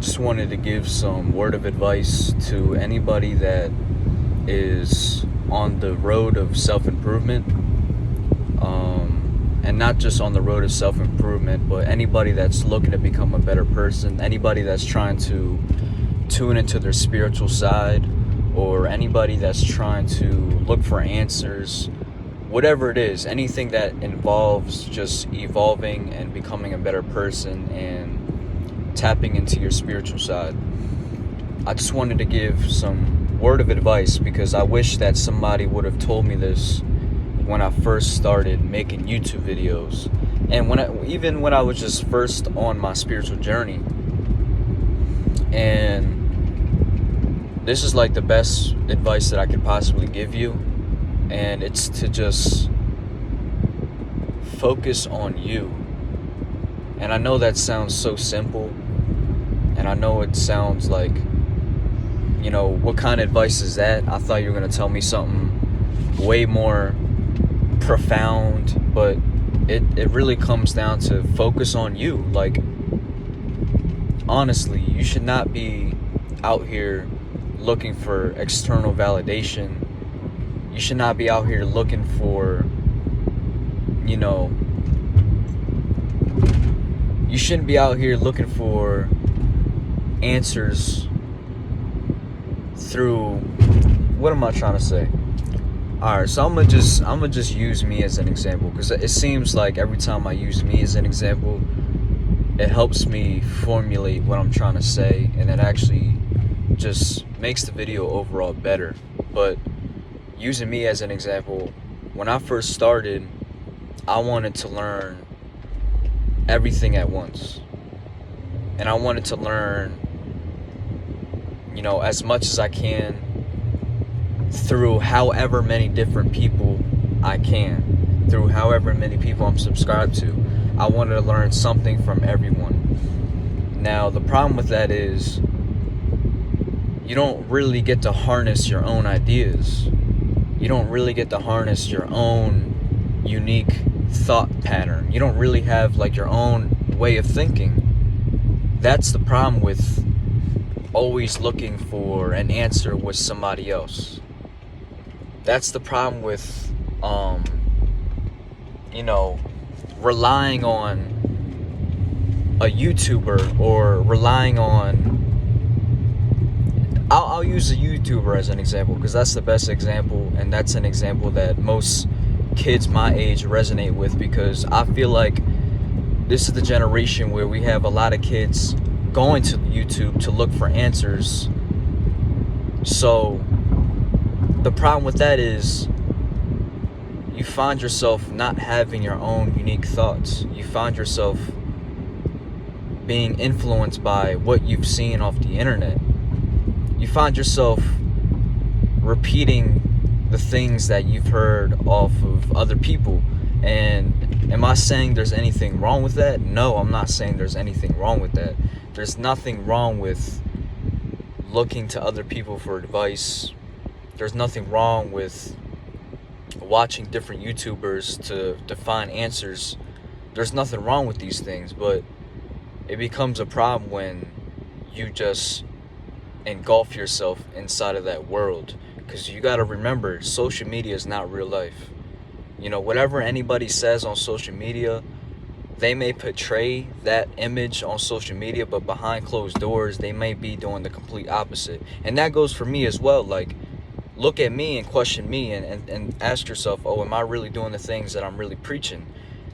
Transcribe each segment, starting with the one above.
just wanted to give some word of advice to anybody that is on the road of self-improvement, and not just on the road of self-improvement, but anybody that's looking to become a better person, anybody that's trying to tune into their spiritual side, or anybody that's trying to look for answers, whatever it is, anything that involves just evolving and becoming a better person and tapping into your spiritual side. I just wanted to give some word of advice because I wish that somebody would have told me this when I first started making YouTube videos, and even when I was just first on my spiritual journey. And this is like the best advice that I could possibly give you, and it's to just focus on you. And I know that sounds so simple, and I know it sounds like, what kind of advice is that? I thought you were going to tell me something way more profound, but it really comes down to focus on you. Like, honestly, you should not be out here looking for external validation. You should not be out here looking for, you shouldn't be out here looking for answers through, what am I trying to say? Alright, so I'm gonna just use me as an example, because it seems like every time I use me as an example, it helps me formulate what I'm trying to say, and it actually just makes the video overall better. But using me as an example, when I first started, I wanted to learn everything at once, and I wanted to learn as much as I can through however many different people I can, through however many people I'm subscribed to. I wanted to learn something from everyone. Now, the problem with that is you don't really get to harness your own ideas. You don't really get to harness your own unique thought pattern. You don't really have like your own way of thinking. That's the problem with always looking for an answer with somebody else. That's the problem with relying on a YouTuber, or relying on, I'll use a YouTuber as an example because that's the best example, and that's an example that most kids my age resonate with, because I feel like this is the generation where we have a lot of kids going to YouTube to look for answers. So the problem with that is you find yourself not having your own unique thoughts. You find yourself being influenced by what you've seen off the internet. You find yourself repeating the things that you've heard off of other people. And am I saying there's anything wrong with that? No, I'm not saying there's anything wrong with that. There's nothing wrong with looking to other people for advice. There's nothing wrong with watching different YouTubers to find answers. There's nothing wrong with these things, but it becomes a problem when you just engulf yourself inside of that world. Because you got to remember, social media is not real life. Whatever anybody says on social media, they may portray that image on social media, but behind closed doors, they may be doing the complete opposite. And that goes for me as well. Like, look at me and question me, and ask yourself, oh, am I really doing the things that I'm really preaching?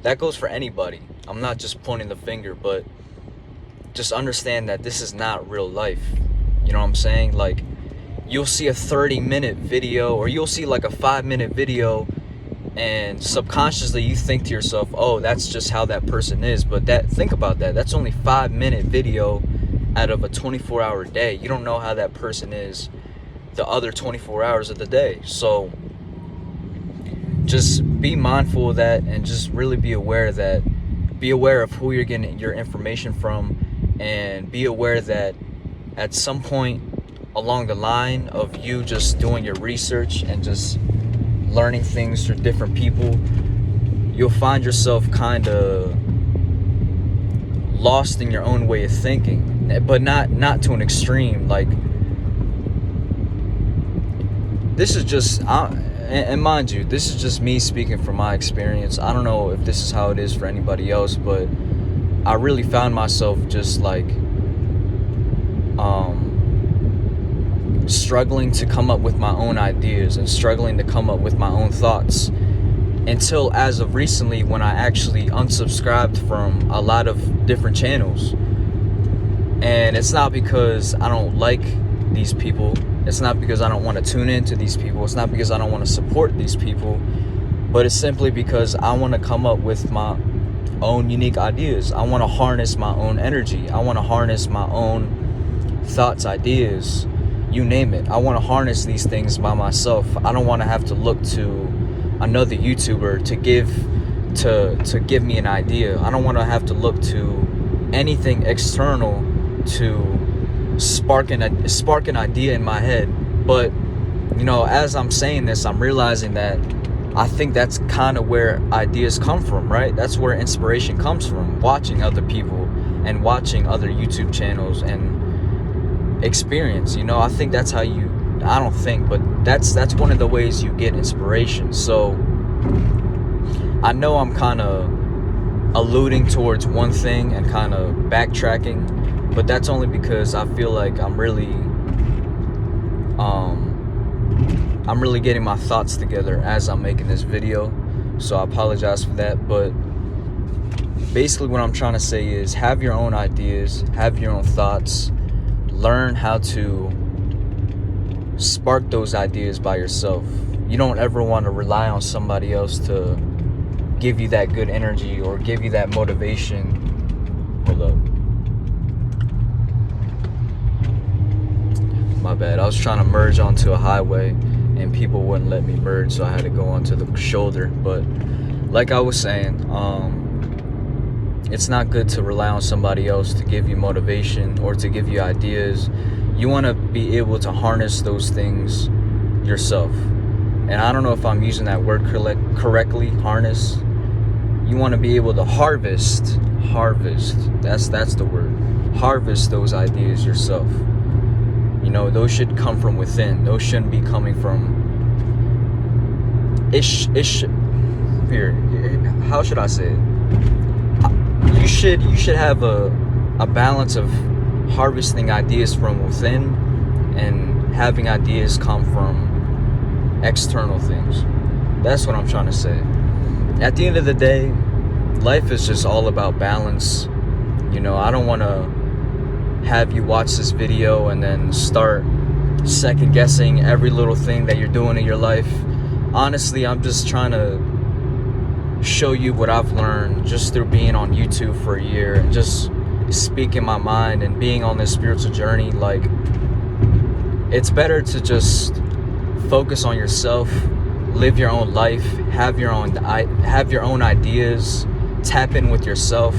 That goes for anybody. I'm not just pointing the finger, but just understand that this is not real life. You know what I'm saying? Like, you'll see a 30-minute video, or you'll see like a 5-minute video, and subconsciously you think to yourself, oh, that's just how that person is. But think about that. That's only 5-minute video out of a 24-hour day. You don't know how that person is the other 24 hours of the day. So just be mindful of that, and just really be aware of who you're getting your information from, and be aware that at some point along the line of you just doing your research and just learning things through different people, you'll find yourself kind of lost in your own way of thinking. but not to an extreme. Like, this is just, and mind you, this is just me speaking from my experience. I don't know if this is how it is for anybody else, but I really found myself just like struggling to come up with my own ideas and struggling to come up with my own thoughts, until as of recently, when I actually unsubscribed from a lot of different channels. And it's not because I don't like these people, it's not because I don't want to tune into these people, it's not because I don't want to support these people, but it's simply because I want to come up with my own unique ideas. I want to harness my own energy. I want to harness my own thoughts, ideas, you name it. I want to harness these things by myself. I don't want to have to look to another YouTuber to give me an idea. I don't want to have to look to anything external to spark an idea in my head. But you know, as I'm saying this, I'm realizing that I think that's kind of where ideas come from, right? That's where inspiration comes from, watching other people and watching other YouTube channels and experience. You know, I think that's how you, I don't think, but that's one of the ways you get inspiration. So I know I'm kind of alluding towards one thing and kind of backtracking, but that's only because I feel like I'm really getting my thoughts together as I'm making this video. So I apologize for that, but basically what I'm trying to say is have your own ideas, have your own thoughts, learn how to spark those ideas by yourself. You don't ever want to rely on somebody else to give you that good energy or give you that motivation. Hold up. My bad. I was trying to merge onto a highway and people wouldn't let me merge, so I had to go onto the shoulder. But like I was saying, it's not good to rely on somebody else to give you motivation or to give you ideas. You want to be able to harness those things yourself. And I don't know if I'm using that word correctly, harness. You want to be able to harvest, that's the word. Harvest those ideas yourself. You know, those should come from within. Those shouldn't be coming from here, how should I say it? You should have a balance of harvesting ideas from within and having ideas come from external things. That's what I'm trying to say. At the end of the day, life is just all about balance. You know, I don't want to have you watch this video and then start second guessing every little thing that you're doing in your life. Honestly, I'm just trying to show you what I've learned just through being on YouTube for a year and just speaking my mind and being on this spiritual journey. Like, it's better to just focus on yourself, live your own life, have your own ideas, tap in with yourself.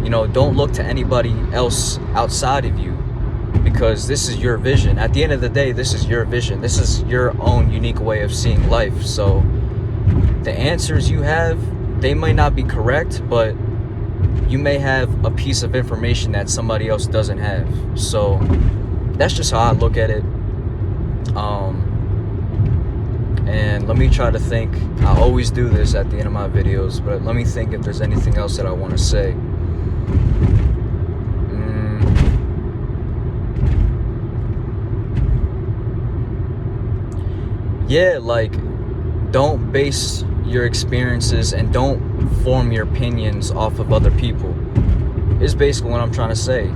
You know, don't look to anybody else outside of you, because this is your vision. At the end of the day, this is your vision. This is your own unique way of seeing life. So the answers you have, they may not be correct, but you may have a piece of information that somebody else doesn't have. So that's just how I look at it. And let me try to think. I always do this at the end of my videos, but let me think if there's anything else that I want to say. Yeah, like, don't base your experiences and don't form your opinions off of other people. Is basically what I'm trying to say.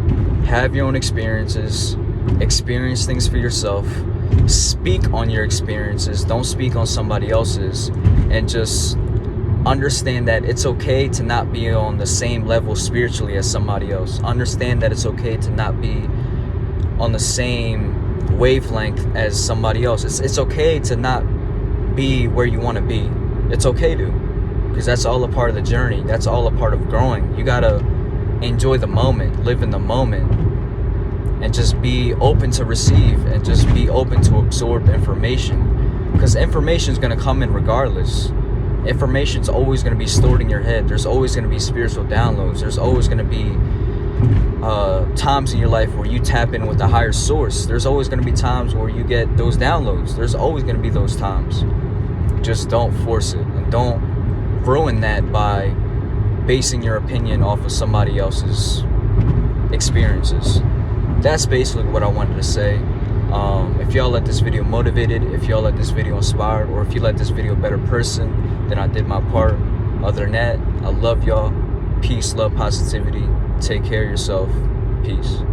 Have your own experiences, experience things for yourself, speak on your experiences, don't speak on somebody else's, and just understand that it's okay to not be on the same level spiritually as somebody else. Understand that it's okay to not be on the same wavelength as somebody else. It's okay to not be where you want to be. It's okay to, because that's all a part of the journey. That's all a part of growing. You gotta enjoy the moment, live in the moment, and just be open to receive and just be open to absorb information, because information is going to come in regardless. Information's always going to be stored in your head. There's always going to be spiritual downloads. There's always going to be times in your life where you tap in with the higher source. There's always going to be times where you get those downloads. There's always going to be those times. Just don't force it, and don't ruin that by basing your opinion off of somebody else's experiences. That's basically what I wanted to say. If y'all let this video motivated, if y'all let this video inspired, or if you let this video a better person, then I did my part. Other than that, I love y'all. Peace, love, positivity. Take care of yourself. Peace.